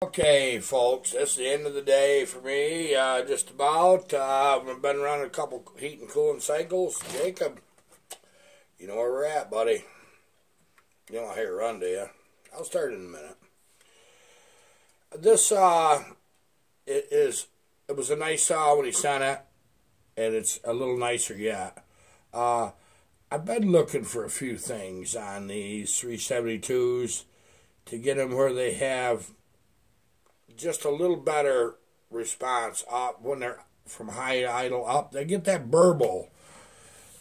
Okay, folks, this is the end of the day for me, just about. I've been running a couple heat and cooling cycles. Jacob, you know where we're at, buddy. You don't hear run, do you? I'll start in a minute. This, it was a nice saw when he sent it, and it's a little nicer yet. I've been looking for a few things on these 372s to get them where they have just a little better response up when they're from high idle up. They get that burble.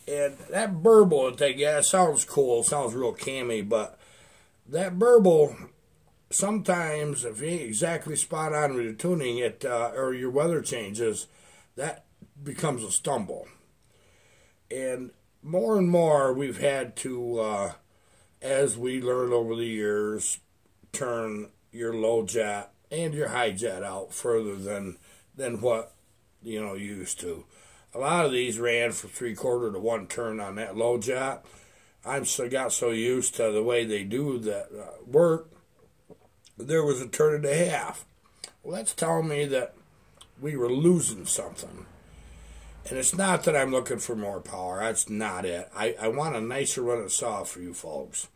And that burble that they get, it sounds cool, it sounds real cammy, but that burble, sometimes, if you ain't exactly spot on with your tuning, it or your weather changes, that becomes a stumble. And more we've had to, as we learned over the years, turn your low jet and your high jet out further than what you used to. A lot of these ran from 3/4 to 1 turn on that low jet. Got so used to the way they do that work. There was a turn and a half. Well, that's telling me that we were losing something. And it's not that I'm looking for more power. That's not it. I want a nicer running saw for you folks.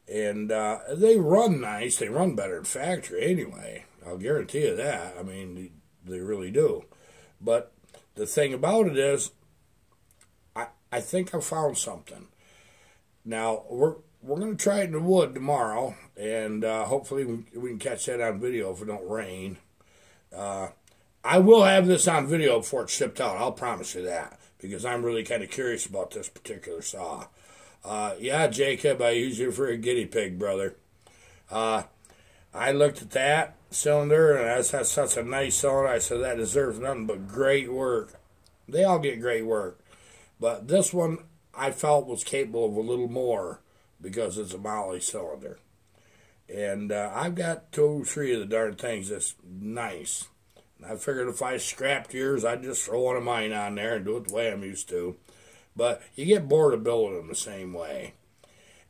And they run nice. They run better than factory anyway. I'll guarantee you that. I mean, they really do. But the thing about it is, I think I found something. Now, we're going to try it in the wood tomorrow. And hopefully we can catch that on video if it don't rain. I will have this on video before it's shipped out. I'll promise you that. Because I'm really kind of curious about this particular saw. Yeah, Jacob, I use you for a guinea pig, brother. I looked at that cylinder, and that's such a nice cylinder. I said, that deserves nothing but great work. They all get great work. But this one, I felt was capable of a little more because it's a moly cylinder. And I've got 2, 3 of the darn things that's nice. And I figured if I scrapped yours, I'd just throw one of mine on there and do it the way I'm used to. But you get bored of building them the same way.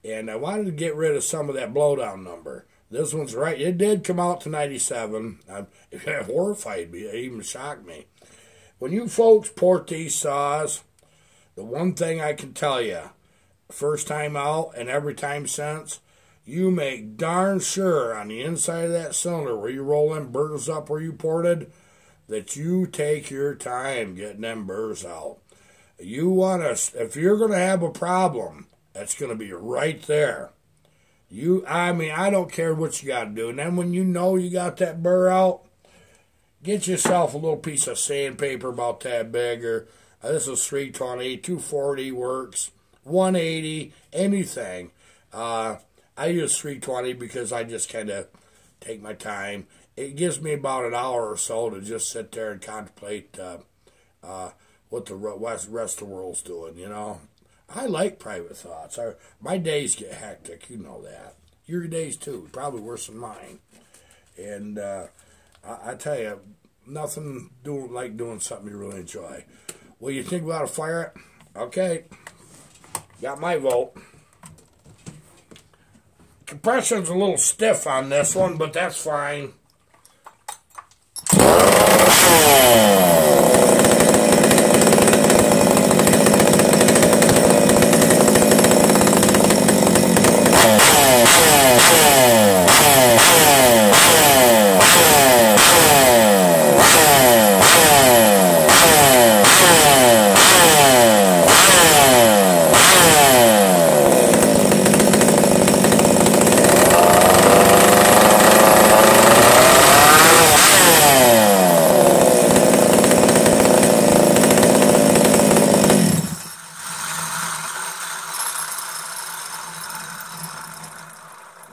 And I wanted to get rid of some of that blowdown number. This one's right. It did come out to 97. It horrified me. It even shocked me. When you folks port these saws, the one thing I can tell you, first time out and every time since, you make darn sure on the inside of that cylinder where you roll them burrs up where you ported, that you take your time getting them burrs out. You want to, if you're going to have a problem, that's going to be right there. I don't care what you got to do. And then when you know you got that burr out, get yourself a little piece of sandpaper about that big. Or this is 320, 240 works, 180, anything. I use 320 because I just kind of take my time. It gives me about an hour or so to just sit there and contemplate what the rest of the world's doing, I like private thoughts. My days get hectic, you know that. Your days too, probably worse than mine. And I tell you, nothing like doing something you really enjoy. Well, you think we ought to fire it? Okay, got my vote. Compression's a little stiff on this one, but that's fine.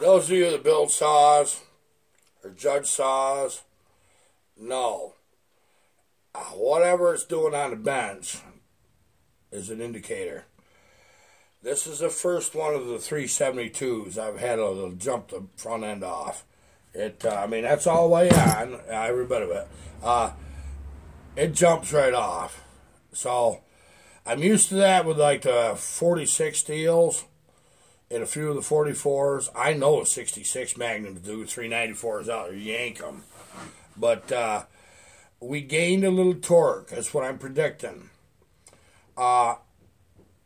Those of you that build saws or judge saws, no. Whatever it's doing on the bench is an indicator. This is the first one of the 372s I've had to jump the front end off. That's all the way on, every bit of it. It jumps right off. So I'm used to that with like the 46 steels. and a few of the 44s. I know a 66 Magnums do 394s out there, yank them. But we gained a little torque. That's what I'm predicting.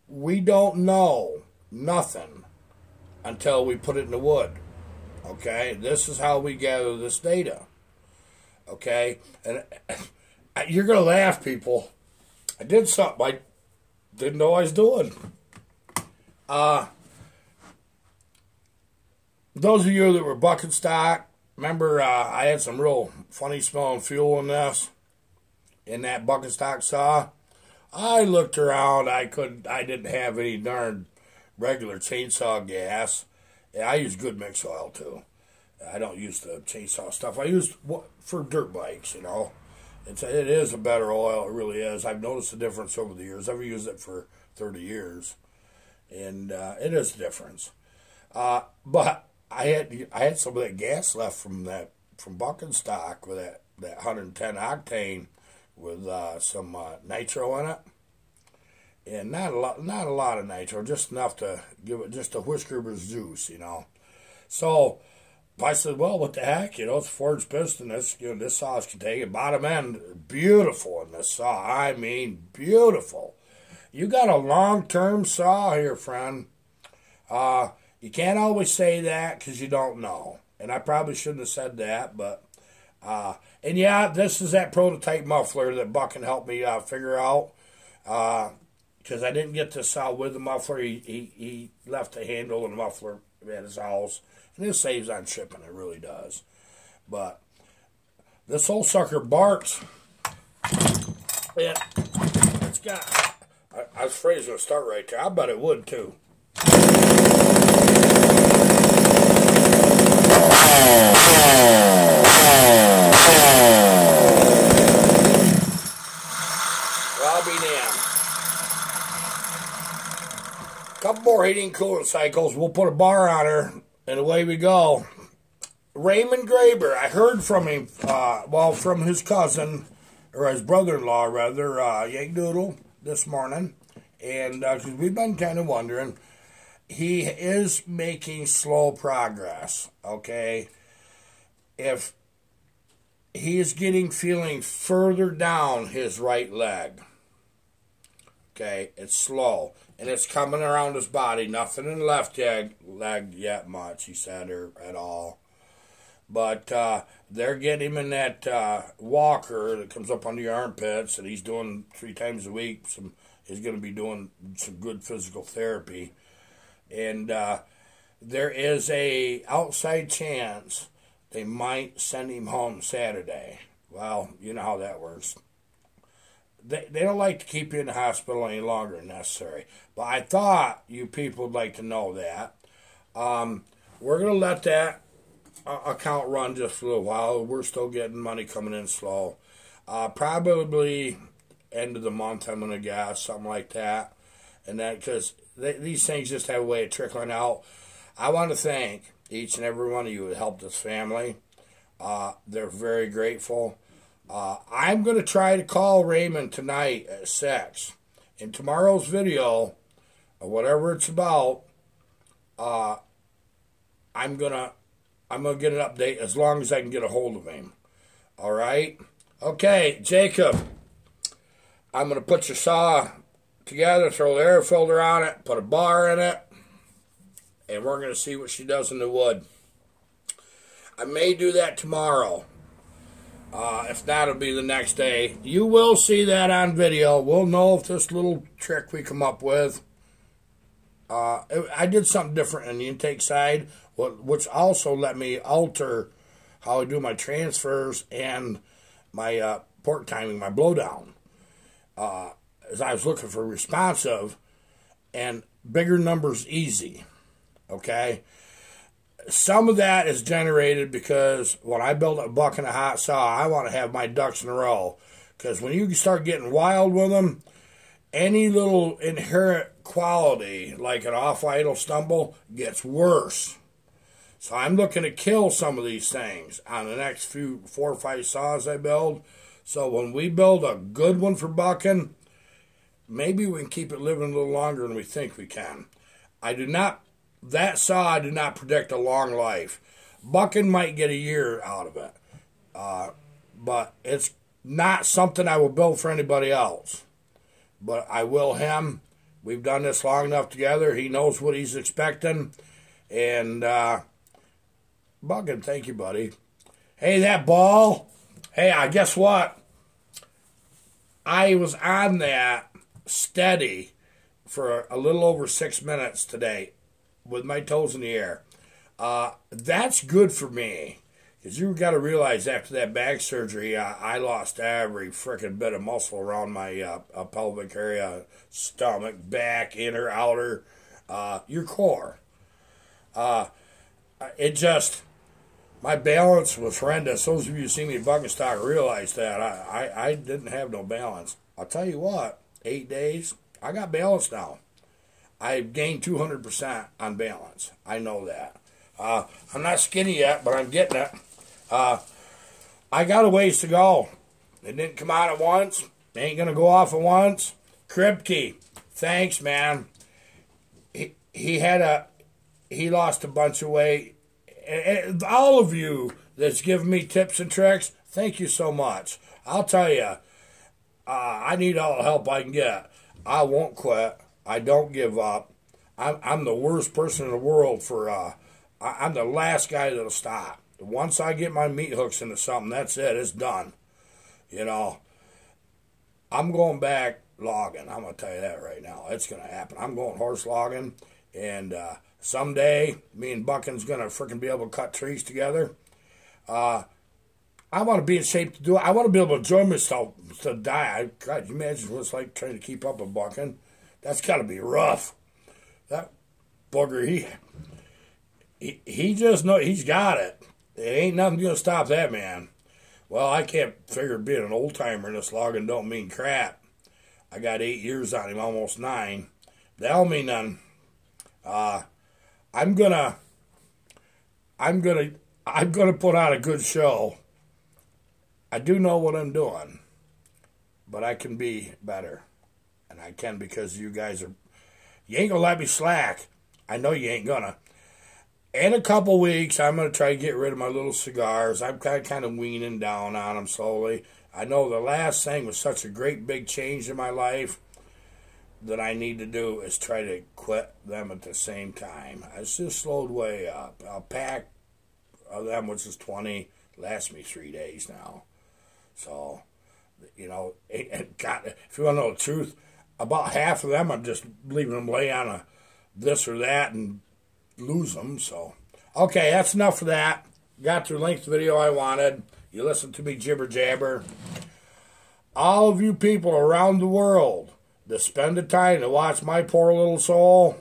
We don't know nothing until we put it in the wood. Okay? This is how we gather this data. Okay? And you're going to laugh, people. I did something I didn't know I was doing. Those of you that were bucket stock, remember I had some real funny smelling fuel in that bucket stock saw. I looked around, I didn't have any darn regular chainsaw gas. I use good mix oil too. I don't use the chainsaw stuff. I use for dirt bikes, you know. It is a better oil, it really is. I've noticed the difference over the years. I've used it for 30 years, and it is a difference. But I had some of that gas left from bucket stock with that 110 octane with some nitro in it, and not a lot of nitro, just enough to give it just a whisker's juice, you know. So I said, well, what the heck, you know, it's a forged piston. This saw can take it. Bottom end, beautiful in this saw. I mean, beautiful. You got a long-term saw here, friend. You can't always say that because you don't know. And I probably shouldn't have said that, but... and yeah, this is that prototype muffler that Buck can help me figure out. Because I didn't get this saw with the muffler. He left the handle and the muffler at his house. And this saves on shipping, it really does. But this whole sucker barks. It's got... I was afraid it was going to start right there. I bet it would, too. Well, I'll be damned. A couple more heating and cooling cycles. We'll put a bar on her, and away we go. Raymond Graber, I heard from him, from his cousin, or his brother-in-law, rather, Yank Doodle, this morning. And because we've been kind of wondering, he is making slow progress, okay? If he is feeling further down his right leg, okay, it's slow. And it's coming around his body, nothing in the left leg yet much, he said, or at all. But they're getting him in that walker that comes up under your armpits, and he's doing 3 times a week. He's going to be doing some good physical therapy. And there is a outside chance they might send him home Saturday. Well, you know how that works. They don't like to keep you in the hospital any longer than necessary. But I thought you people would like to know that. We're going to let that account run just for a little while. We're still getting money coming in slow. Probably end of the month, I'm going to guess, something like that. And that, because these things just have a way of trickling out. I want to thank each and every one of you who helped this family. They're very grateful. I'm going to try to call Raymond tonight at 6. In tomorrow's video, or whatever it's about, I'm gonna get an update as long as I can get a hold of him. All right? Okay, Jacob. I'm going to put your saw together, throw the air filter on it, put a bar in it, and we're going to see what she does in the wood. I may do that tomorrow. If not, it'll be the next day. You will see that on video. We'll know if this little trick we come up with. I did something different on the intake side, which also let me alter how I do my transfers and my port timing, my blowdown. As I was looking for responsive and bigger numbers easy. Okay? Some of that is generated because when I build a buck in a hot saw, I want to have my ducks in a row. Because when you start getting wild with them, any little inherent quality, like an off-idle stumble, gets worse. So I'm looking to kill some of these things on the next 4 or 5 saws I build. So when we build a good one for bucking, maybe we can keep it living a little longer than we think we can. I do not that saw I did not predict a long life. Bucking might get a year out of it, but it's not something I will build for anybody else. But I will him. We've done this long enough together. He knows what he's expecting. And Bucking, thank you, buddy. Hey, that ball. Hey, guess what? I was on that steady for a little over 6 minutes today with my toes in the air. That's good for me. Because you got to realize after that back surgery, I lost every freaking bit of muscle around my pelvic area, stomach, back, inner, outer, your core. My balance was horrendous. Those of you who see me at Bucking Stock realize that. I didn't have no balance. I'll tell you what, 8 days, I got balance now. I've gained 200% on balance. I know that. I'm not skinny yet, but I'm getting it. I got a ways to go. It didn't come out at once. It ain't going to go off at once. Kripke, thanks, man. He lost a bunch of weight. And all of you that's giving me tips and tricks, thank you so much. I'll tell you, I need all the help I can get. I won't quit. I don't give up. I'm the worst person in the world for, I'm the last guy that'll stop. Once I get my meat hooks into something, that's it. It's done. You know, I'm going back logging. I'm going to tell you that right now. It's going to happen. I'm going horse logging, and someday, me and Bucking's going to freaking be able to cut trees together. I want to be in shape to do it. I want to be able to enjoy myself to die. God, you imagine what it's like trying to keep up with Bucking? That's got to be rough. That booger, he just knows he's got it. There ain't nothing going to stop that man. Well, I can't figure being an old-timer in this logging don't mean crap. I got 8 years on him, almost 9. That don't mean nothing. I'm gonna put out a good show. I do know what I'm doing, but I can be better, and I can because you guys are. You ain't gonna let me slack. I know you ain't gonna. In a couple weeks, I'm gonna try to get rid of my little cigars. I'm kind of weaning down on them slowly. I know the last thing was such a great big change in my life that I need to do is try to quit them at the same time. It's just slowed way up. A pack of them, which is 20, lasts me 3 days now. So, you know, God, if you want to know the truth, about half of them I'm just leaving them lay on this or that and lose them. So, okay, that's enough for that. Got through the length of the video I wanted. You listened to me jibber jabber. All of you people around the world to spend the time to watch my poor little soul,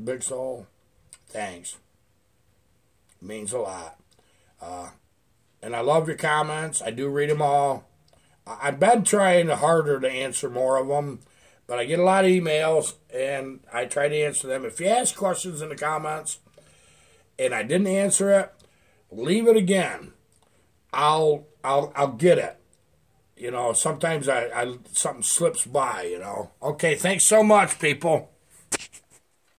big soul, thanks. It means a lot. And I love your comments. I do read them all. I've been trying harder to answer more of them, but I get a lot of emails, and I try to answer them. If you ask questions in the comments, and I didn't answer it, leave it again. I'll get it. You know, sometimes something slips by, you know. Okay, thanks so much, people.